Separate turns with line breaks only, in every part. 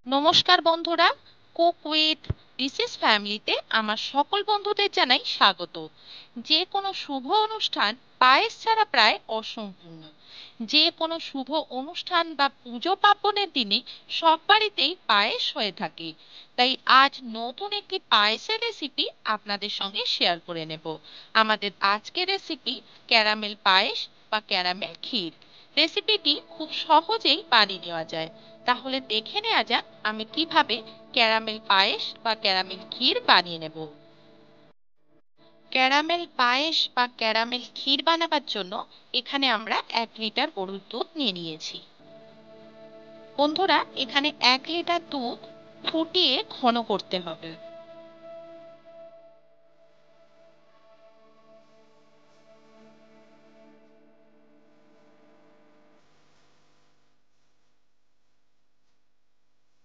নমস্কার বন্ধুরা, cook with ডিসিস ফ্যামিলিতে আমার সকল বন্ধুদের জানাই স্বাগত। যে কোনো শুভ অনুষ্ঠান পায়েস ছাড়া প্রায় অসম্পূর্ণ। যে কোনো শুভ অনুষ্ঠান বা পুজো পার্বণের দিনে সব বাড়িতেই পায়েস হয়ে থাকে। তাই আজ নতুন একটি পায়েসের রেসিপি আপনাদের সঙ্গে শেয়ার করে নেব। আমাদের আজকের রেসিপি ক্যারামেল পায়েস বা ক্যারামেল ক্ষীর। রেসিপিটি খুব সহজেই বানিয়ে নেওয়া যায়। তাহলে দেখে নেওয়া যাক আমি কিভাবে ক্যারামেল পায়েস বা ক্যারামেল ক্ষীর বানিয়ে নেব। ক্যারামেল পায়েস বা ক্যারামেল ক্ষীর বানাবার জন্য এখানে আমরা 1 লিটার গরুর দুধ নিয়ে নিয়েছি। বন্ধুরা, এখানে 1 লিটার দুধ ফুটিয়ে ঘন করতে হবে।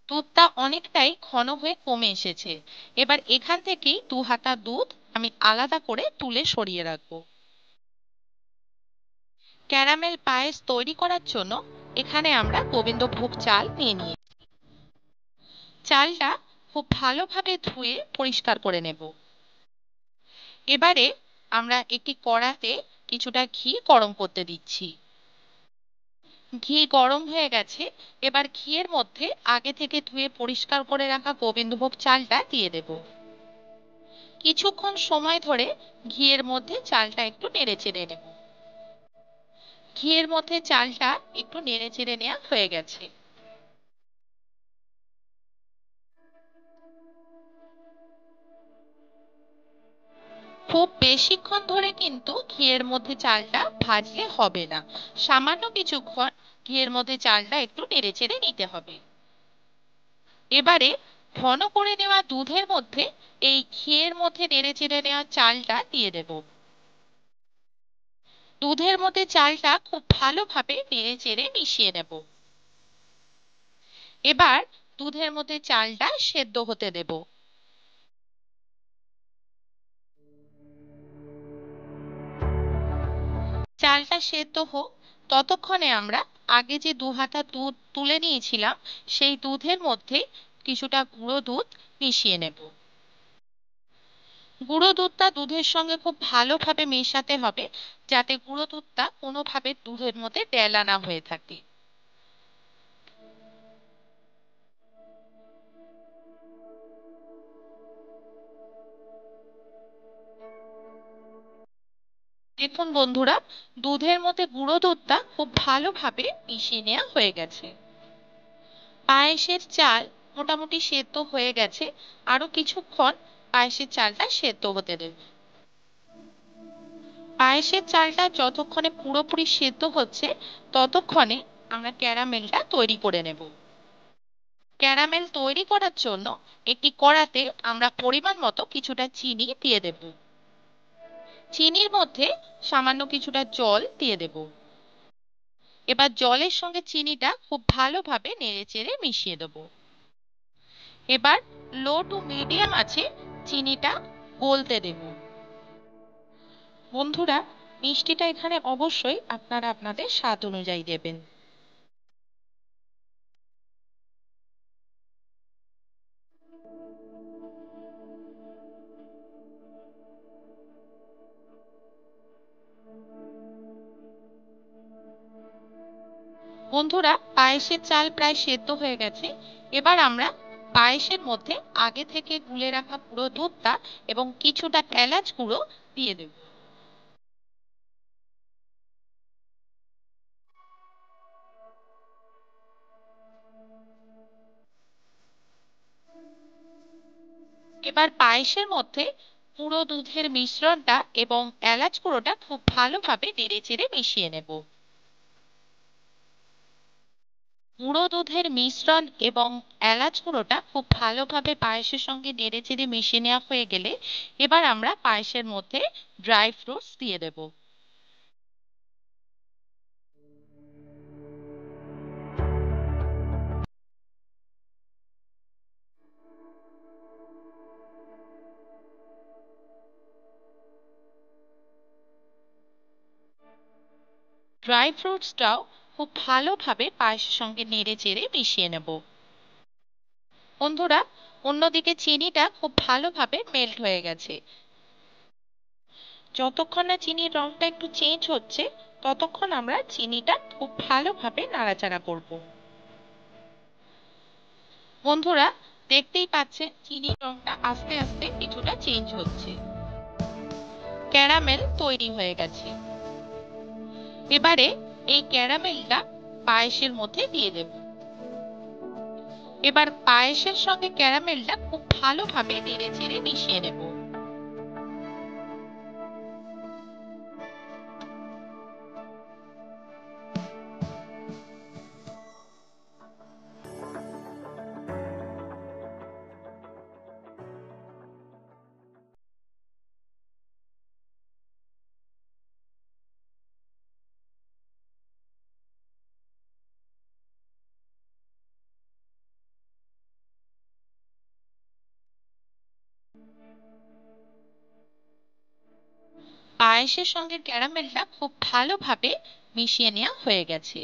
দুধটা অনেকটাই ঘন হয়ে কমে এসেছে। এবার এখান থেকেই 2 হাতা দুধ আমি আলাদা করে তুলে সরিয়ে রাখবো। ক্যারামেল পায়েস তৈরি করার জন্য এখানে আমরা গোবিন্দভোগ চাল নিয়ে নিয়েছি। চালটা খুব ভালোভাবে ধুয়ে পরিষ্কার করে নেব। এবারে আমরা একটি কড়াতে কিছুটা ঘি গরম করতে দিচ্ছি। ঘি গরম হয়ে গেছে। এবার ঘিয়ের মধ্যে আগে থেকে ধুয়ে পরিষ্কার করে রাখা গোবিন্দভোগ চালটা দিয়ে দেব। কিছুক্ষণ সময় ধরে ঘিয়ের মধ্যে চালটা একটু নেড়ে চেড়ে নেব। ঘিয়ের মধ্যে চালটা একটু নেড়ে চেড়ে নেওয়া হয়ে গেছে। খুব বেশিক্ষণ ধরে কিন্তু ঘিয়ের মধ্যে চালটা ভাজলে হবে না। সামান্য কিছুক্ষণ ঘিয়ের মধ্যে চালটা একটু নেড়েচেড়ে নিতে হবে। এবারে ঘন করে নেওয়া দুধের মধ্যে এই ঘিয়ের মধ্যে নেড়েচেড়ে নেওয়া চালটা দিয়ে দেব। দুধের মধ্যে চালটা খুব ভালোভাবে নেড়েচেড়ে মিশিয়ে নেব। এবার দুধের মধ্যে চালটা সেদ্ধ হতে দেব। চালটা সেদ্ধ হোক, ততক্ষণে আমরা আগে যে 2 হাতা দুধ তুলে নিয়েছিলাম সেই দুধের মধ্যে কিছুটা গুঁড়ো দুধ মিশিয়ে নেব। গুঁড়ো দুধটা দুধের সঙ্গে খুব ভালোভাবে মেশাতে হবে, যাতে গুঁড়ো দুধটা কোনোভাবে দুধের মধ্যে ডেলা না হয়ে থাকে। দেখুন বন্ধুরা, দুধের মধ্যে গুঁড়ো দুধটা খুব ভালোভাবে মিশিয়ে নেওয়া হয়ে গেছে। পায়েসের চাল মোটামুটি সেদ্ধ হয়ে গেছে। আরো কিছুক্ষণ পায়েসের চালটা সেদ্ধ হতে দেব। পায়েসের চালটা যতক্ষণে পুরোপুরি সেদ্ধ হচ্ছে ততক্ষণে আমরা ক্যারামেলটা তৈরি করে নেব। ক্যারামেল তৈরি করার জন্য একটি কড়াতে আমরা পরিমাণ মতো কিছুটা চিনি দিয়ে দেব। চিনির মধ্যে সামান্য কিছুটা জল দিয়ে দেব। এবার জলের সঙ্গে চিনিটা খুব ভালোভাবে নেড়েচেড়ে মিশিয়ে দেব। এবার লো টু মিডিয়াম আছে চিনিটা গলতে দেব। বন্ধুরা, মিষ্টিটা এখানে অবশ্যই আপনারা আপনাদের স্বাদ অনুযায়ী দেবেন। বন্ধুরা, পায়েসের চাল প্রায় সেদ্ধ হয়ে গেছে। এবার আমরা পায়েসের মধ্যে আগে থেকে গুলে রাখা পুরো দুধটা এবং কিছুটা এলাচ গুঁড়ো দিয়ে দেব। এবার পায়েসের মধ্যে পুরো দুধের মিশ্রণটা এবং এলাচ গুঁড়োটা খুব ভালোভাবে নেড়েচেড়ে মিশিয়ে নেব। গুঁড়ো দুধের মিশ্রণ এবং এলাচ গুঁড়োটা খুব ভালোভাবে পায়েসের সঙ্গে নেড়েচেড়ে মিশিয়ে নেওয়া হয়ে গেলে এবার আমরা পায়েসের মধ্যে ড্রাই ফ্রুটস দিয়ে দেব। ড্রাই ফ্রুটসটাও খুব ভালোভাবে পায়েসের সঙ্গে নেড়ে চেড়ে মিশিয়ে নেব। বন্ধুরা, অন্যদিকে চিনিটা খুব ভালোভাবে মেল্ট হয়ে গেছে। যতক্ষণ না চিনির রংটা একটু চেঞ্জ হচ্ছে, ততক্ষণ আমরা চিনিটা খুব ভালোভাবে নাড়াচাড়া করব। বন্ধুরা, দেখতেই পাচ্ছেন চিনির রংটা আস্তে আস্তে কিছুটা চেঞ্জ হচ্ছে। ক্যারামেল তৈরি হয়ে গেছে। এবারে এই ক্যারামেলটা পায়েসের মধ্যে দিয়ে দেব। এবার পায়েসের সঙ্গে ক্যারামেলটা খুব ভালোভাবে নেড়ে চেড়ে মিশিয়ে নেব। পায়েসের সঙ্গে ক্যারামেলটা খুব ভালোভাবে মিশিয়ে নেওয়া হয়ে গেছে।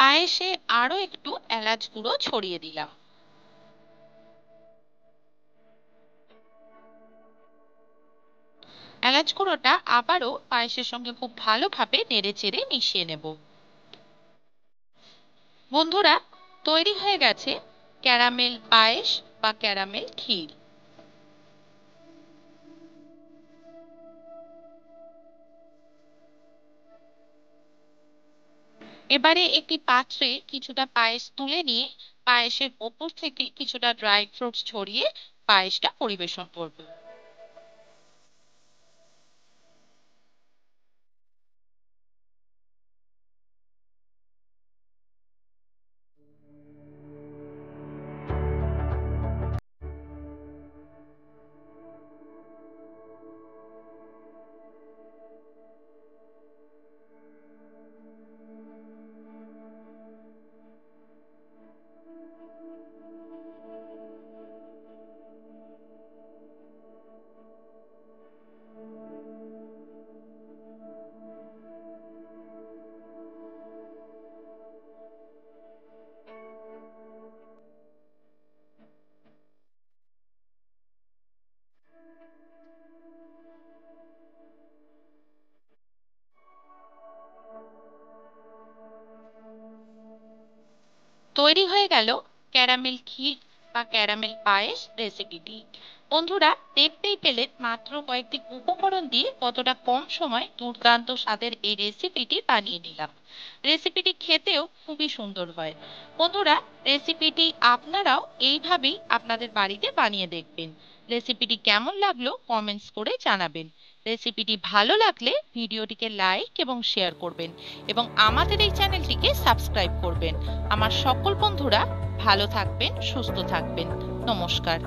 পায়েসে আরো একটু এলাচ গুঁড়ো ছড়িয়ে দিলাম। এলাচ গুঁড়োটা আবারও পায়েসের সঙ্গে খুব ভালোভাবে নেড়েচেড়ে মিশিয়ে নেব। বন্ধুরা, তৈরি হয়ে গেছে ক্যারামেল পায়েস বা ক্যারামেল ক্ষীর। এবারে একটি পাত্রে কিছুটা পায়েস তুলে নিয়ে পায়েসের ওপর থেকে কিছুটা ড্রাই ফ্রুটস ছড়িয়ে পায়েসটা পরিবেশন করব। তৈরি হয়ে গেল ক্যারামেল ক্ষীর বা ক্যারামেল পায়েস রেসিপিটি। বন্ধুরা, দেখতেই পেলেন মাত্র কয়েকটি উপকরণ দিয়ে কতটা কম সময় দুর্দান্ত স্বাদের এই রেসিপিটি বানিয়ে নিলাম। রেসিপিটি খেতেও খুবই সুন্দর হয়। বন্ধুরা, রেসিপিটি আপনারাও এইভাবেই আপনাদের বাড়িতে বানিয়ে দেখবেন। রেসিপিটি কেমন লাগলো কমেন্টস করে জানাবেন। রেসিপিটি ভালো লাগলে ভিডিওটিকে লাইক এবং শেয়ার করবেন এবং আমাদের এই চ্যানেলটিকে সাবস্ক্রাইব করবেন। আমার সকল বন্ধুরা ভালো থাকবেন, সুস্থ থাকবেন। নমস্কার।